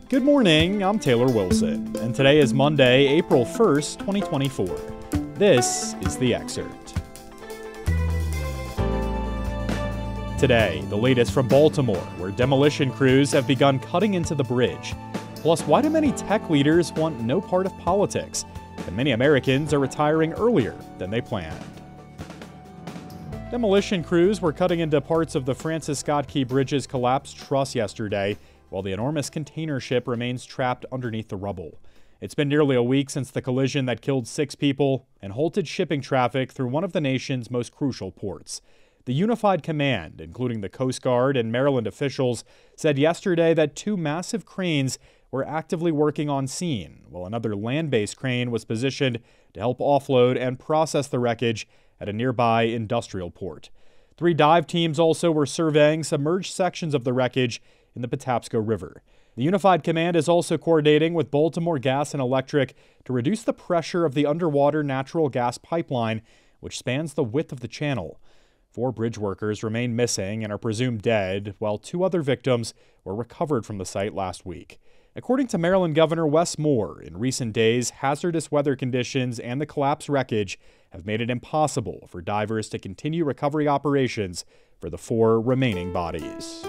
Good morning, I'm Taylor Wilson, and today is Monday, April 1st, 2024. This is The Excerpt. Today, the latest from Baltimore, where demolition crews have begun cutting into the bridge. Plus, why do many tech leaders want no part of politics? And many Americans are retiring earlier than they planned. Demolition crews were cutting into parts of the Francis Scott Key Bridge's collapsed truss yesterday, while the enormous container ship remains trapped underneath the rubble. It's been nearly a week since the collision that killed 6 people and halted shipping traffic through one of the nation's most crucial ports. The Unified Command, including the Coast Guard and Maryland officials, said yesterday that 2 massive cranes were actively working on scene, while another land-based crane was positioned to help offload and process the wreckage at a nearby industrial port. 3 dive teams also were surveying submerged sections of the wreckage in the Patapsco River. The Unified Command is also coordinating with Baltimore Gas and Electric to reduce the pressure of the underwater natural gas pipeline, which spans the width of the channel. 4 bridge workers remain missing and are presumed dead, while 2 other victims were recovered from the site last week. According to Maryland Governor Wes Moore, in recent days, hazardous weather conditions and the collapsed wreckage have made it impossible for divers to continue recovery operations for the 4 remaining bodies.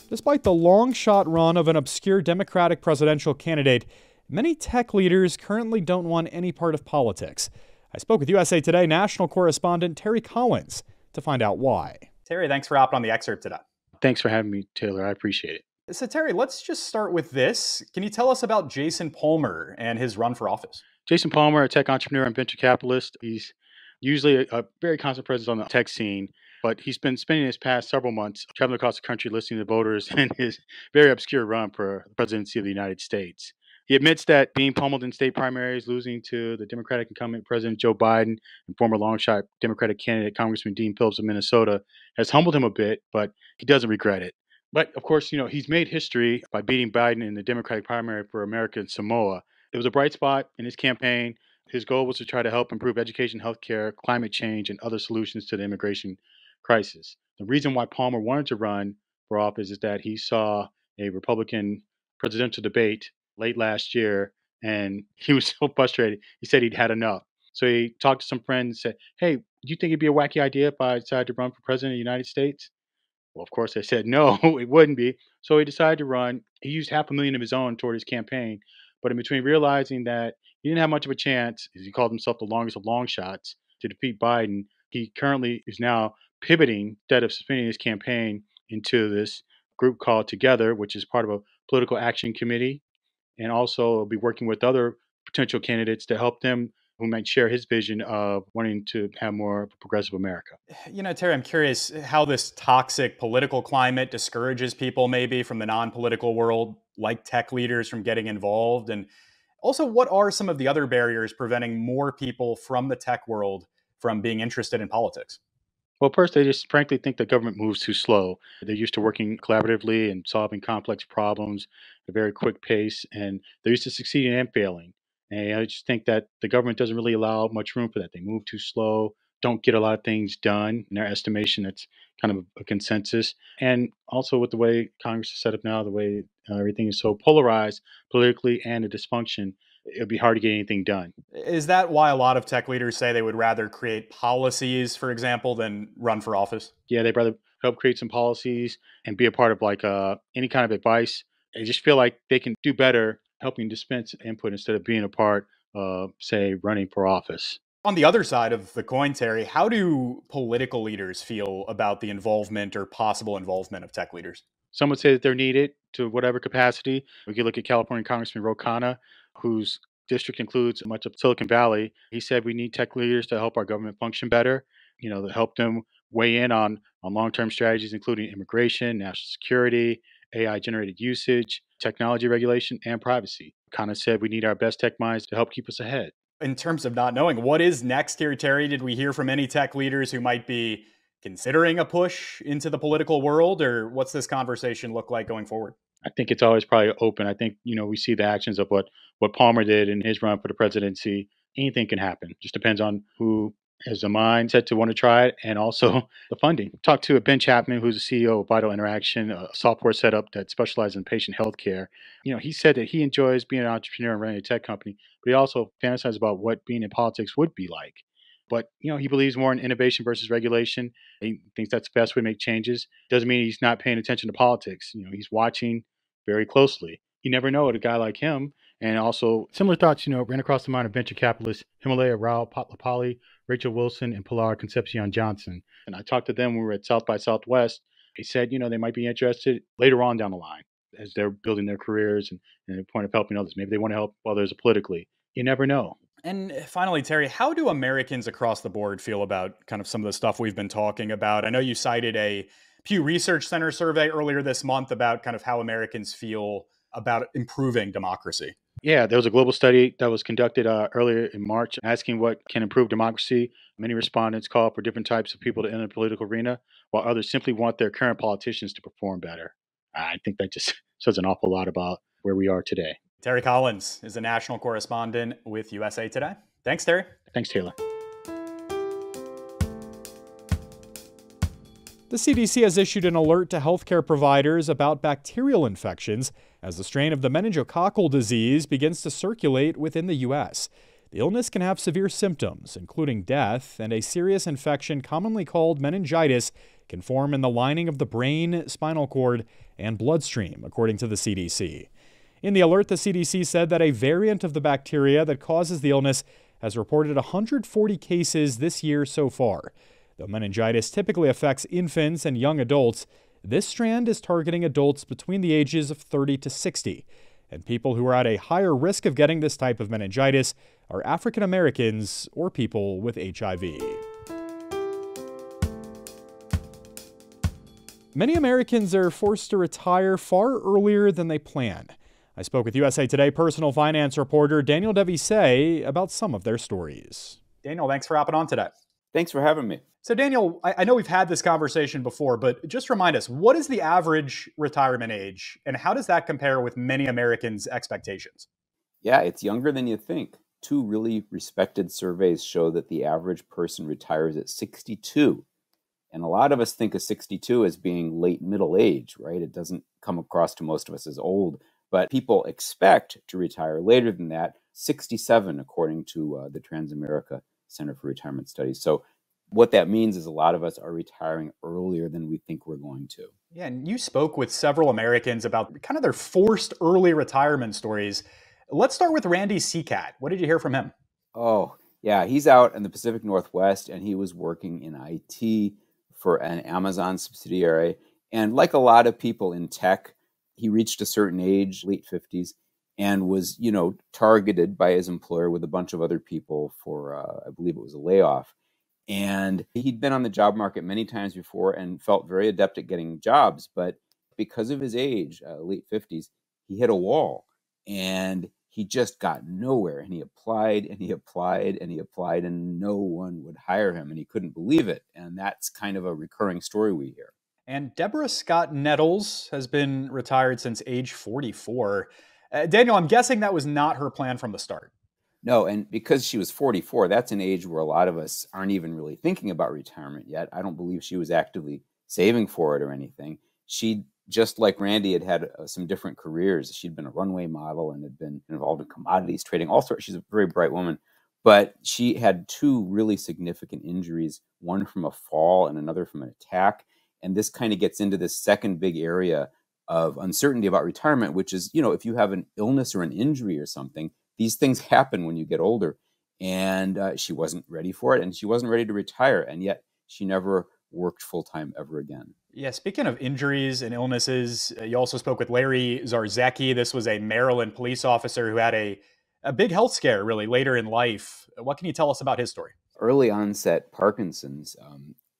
Despite the long-shot run of an obscure Democratic presidential candidate, many tech leaders currently don't want any part of politics. I spoke with USA Today national correspondent Terry Collins to find out why. Terry, thanks for hopping on The Excerpt today. Thanks for having me, Taylor. I appreciate it. So, Terry, let's just start with this. Can you tell us about Jason Palmer and his run for office? Jason Palmer, a tech entrepreneur and venture capitalist. He's usually a very constant presence on the tech scene, but he's been spending his past several months traveling across the country listening to voters in his very obscure run for the presidency of the United States. He admits that being pummeled in state primaries, losing to the Democratic incumbent President Joe Biden and former longshot Democratic candidate Congressman Dean Phillips of Minnesota has humbled him a bit, but he doesn't regret it. But of course, he's made history by beating Biden in the Democratic primary for America and Samoa. It was a bright spot in his campaign. His goal was to try to help improve education, healthcare, climate change, and other solutions to the immigration crisis. The reason why Palmer wanted to run for office is that he saw a Republican presidential debate late last year, and he was so frustrated. He said he'd had enough. So he talked to some friends and said, "Hey, do you think it'd be a wacky idea if I decided to run for president of the United States?" Well, of course, they said no, it wouldn't be. So he decided to run. He used $500,000 of his own toward his campaign. But in between realizing that he didn't have much of a chance, as he called himself the longest of long shots, to defeat Biden, he currently is now pivoting instead of suspending his campaign into this group called Together, which is part of a political action committee, and also be working with other potential candidates to help them who might share his vision of wanting to have more of a progressive America. Terry, I'm curious how this toxic political climate discourages people maybe from the non-political world, like tech leaders, from getting involved. And also, what are some of the other barriers preventing more people from the tech world from being interested in politics? Well, first, they just frankly think the government moves too slow. They're used to working collaboratively and solving complex problems at a very quick pace, and they're used to succeeding and failing. And I just think that the government doesn't really allow much room for that. They move too slow, don't get a lot of things done. In their estimation, that's kind of a consensus. And also with the way Congress is set up now, the way everything is so polarized politically and a dysfunction, it'd be hard to get anything done. Is that why a lot of tech leaders say they would rather create policies, for example, than run for office? Yeah, they'd rather help create some policies and be a part of like any kind of advice. They just feel like they can do better helping dispense input instead of being a part of, say, running for office. On the other side of the coin, Terry, how do political leaders feel about the involvement or possible involvement of tech leaders? Some would say that they're needed to whatever capacity. We could look at California Congressman Ro Khanna, whose district includes much of Silicon Valley. He said we need tech leaders to help our government function better, to help them weigh in on long-term strategies, including immigration, national security, AI generated usage, technology regulation, and privacy. Khanna said we need our best tech minds to help keep us ahead. In terms of not knowing, what is next here, Terry? Did we hear from any tech leaders who might be considering a push into the political world, or what's this conversation look like going forward? I think it's always probably open. I think, we see the actions of what Palmer did in his run for the presidency. Anything can happen. Just depends on who Has a mindset to want to try it, and also the funding. Talked to Ben Chapman, who's the CEO of Vital Interaction, a software setup that specializes in patient healthcare. He said that he enjoys being an entrepreneur and running a tech company, but he also fantasizes about what being in politics would be like. But he believes more in innovation versus regulation. He thinks that's the best way to make changes. Doesn't mean he's not paying attention to politics. He's watching very closely. You never know with a guy like him. And also similar thoughts, ran across the mind of venture capitalists Himalaya Rao Patlapali, Rachel Wilson, and Pilar Concepcion Johnson. And I talked to them when we were at South by Southwest. They said, they might be interested later on down the line as they're building their careers and the point of helping others. Maybe they want to help others politically. You never know. And finally, Terry, how do Americans across the board feel about kind of some of the stuff we've been talking about? I know you cited a Pew Research Center survey earlier this month about kind of how Americans feel about improving democracy. Yeah, there was a global study that was conducted earlier in March asking what can improve democracy. Many respondents called for different types of people to enter the political arena, while others simply want their current politicians to perform better. I think that just says an awful lot about where we are today. Terry Collins is a national correspondent with USA Today. Thanks, Terry. Thanks, Taylor. The CDC has issued an alert to healthcare providers about bacterial infections as the strain of the meningococcal disease begins to circulate within the U.S. The illness can have severe symptoms, including death, and a serious infection commonly called meningitis can form in the lining of the brain, spinal cord, and bloodstream, according to the CDC. In the alert, the CDC said that a variant of the bacteria that causes the illness has reported 140 cases this year so far. Though meningitis typically affects infants and young adults, this strand is targeting adults between the ages of 30 to 60. And people who are at a higher risk of getting this type of meningitis are African Americans or people with HIV. Many Americans are forced to retire far earlier than they plan. I spoke with USA Today personal finance reporter Daniel Visé about some of their stories. Daniel, thanks for hopping on today. Thanks for having me. So Daniel, I know we've had this conversation before, but just remind us, what is the average retirement age and how does that compare with many Americans' expectations? Yeah, it's younger than you think. Two really respected surveys show that the average person retires at 62. And a lot of us think of 62 as being late middle age, right? It doesn't come across to most of us as old, but people expect to retire later than that, 67, according to the Transamerica Center for Retirement Studies. So what that means is a lot of us are retiring earlier than we think we're going to. Yeah, and you spoke with several Americans about kind of their forced early retirement stories. Let's start with Randy Seacat. What did you hear from him? Oh, yeah, he's out in the Pacific Northwest and he was working in IT for an Amazon subsidiary. And like a lot of people in tech, he reached a certain age, late 50s, and was, targeted by his employer with a bunch of other people for, I believe it was a layoff. And he'd been on the job market many times before and felt very adept at getting jobs. But because of his age, late 50s, he hit a wall and he just got nowhere. And he applied and he applied and he applied and no one would hire him. And he couldn't believe it. And that's kind of a recurring story we hear. And Deborah Scott Nettles has been retired since age 44. Daniel, I'm guessing that was not her plan from the start. No, and because she was 44, that's an age where a lot of us aren't even really thinking about retirement yet. I don't believe she was actively saving for it or anything. She, just like Randy, had some different careers. She'd been a runway model and had been involved in commodities trading, all sorts. She's a very bright woman. But she had two really significant injuries, one from a fall and another from an attack. And this kind of gets into this second big area of uncertainty about retirement, which is, if you have an illness or an injury or something, these things happen when you get older. And she wasn't ready for it and she wasn't ready to retire. And yet she never worked full-time ever again. Yeah, speaking of injuries and illnesses, you also spoke with Larry Zarzecki. This was a Maryland police officer who had a big health scare really later in life. What can you tell us about his story? Early onset Parkinson's.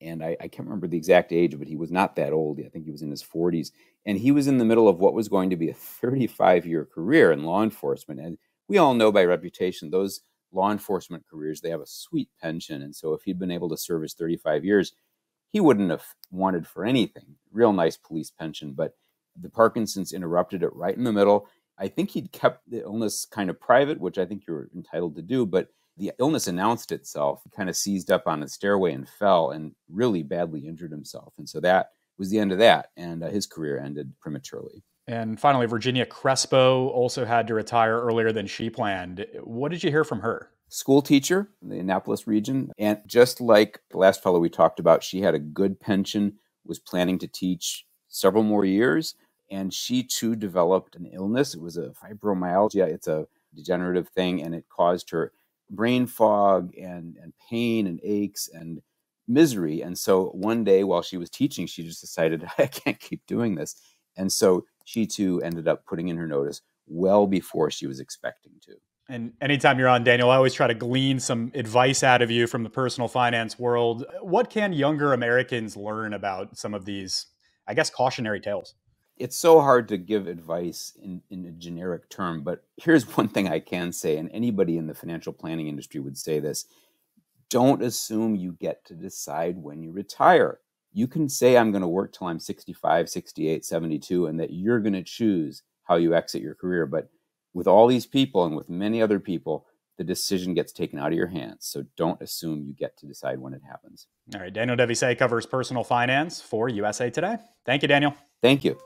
And I can't remember the exact age, but he was not that old. I think he was in his 40s. And he was in the middle of what was going to be a 35-year career in law enforcement. And we all know by reputation, those law enforcement careers, they have a sweet pension. And so if he'd been able to serve his 35 years, he wouldn't have wanted for anything. Real nice police pension. But the Parkinson's interrupted it right in the middle. I think he'd kept the illness kind of private, which I think you're entitled to do. But The illness announced itself. He kind of seized up on the stairway and fell and really badly injured himself. And so that was the end of that. And his career ended prematurely. And finally, Virginia Crespo also had to retire earlier than she planned. What did you hear from her? School teacher in the Annapolis region. And just like the last fellow we talked about, she had a good pension, was planning to teach several more years. And she too developed an illness. It was a fibromyalgia. It's a degenerative thing, and it caused her brain fog and pain and aches and misery. And so one day while she was teaching, she just decided, I can't keep doing this. And so she too ended up putting in her notice well before she was expecting to. And anytime you're on, Daniel, I always try to glean some advice out of you from the personal finance world. What can younger Americans learn about some of these, I guess, cautionary tales? It's so hard to give advice in a generic term, but here's one thing I can say, and anybody in the financial planning industry would say this. Don't assume you get to decide when you retire. You can say, I'm going to work till I'm 65, 68, 72, and that you're going to choose how you exit your career. But with all these people and with many other people, the decision gets taken out of your hands. So don't assume you get to decide when it happens. All right. Daniel Visé covers personal finance for USA Today. Thank you, Daniel. Thank you.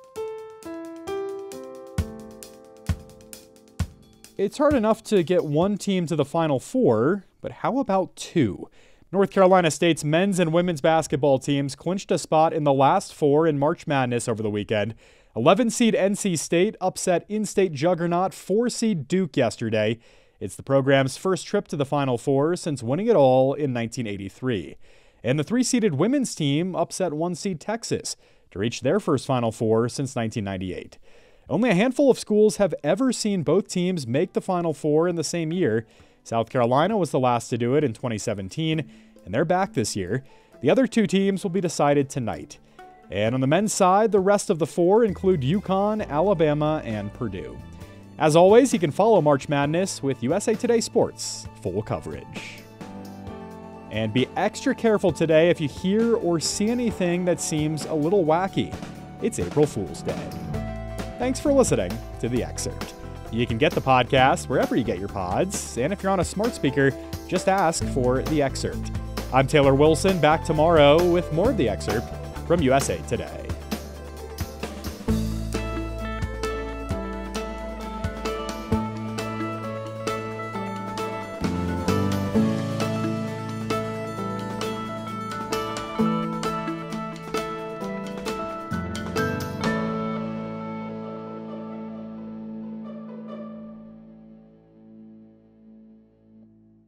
It's hard enough to get one team to the Final Four, but how about two? North Carolina State's men's and women's basketball teams clinched a spot in the last four in March Madness over the weekend. 11-seed NC State upset in-state juggernaut 4-seed Duke yesterday. It's the program's first trip to the Final Four since winning it all in 1983. And the 3-seeded women's team upset 1-seed Texas to reach their first Final Four since 1998. Only a handful of schools have ever seen both teams make the Final Four in the same year. South Carolina was the last to do it in 2017, and they're back this year. The other two teams will be decided tonight. And on the men's side, the rest of the four include UConn, Alabama, and Purdue. As always, you can follow March Madness with USA Today Sports full coverage. And be extra careful today if you hear or see anything that seems a little wacky. It's April Fool's Day. Thanks for listening to The Excerpt. You can get the podcast wherever you get your pods, and if you're on a smart speaker, just ask for The Excerpt. I'm Taylor Wilson, back tomorrow with more of The Excerpt from USA Today.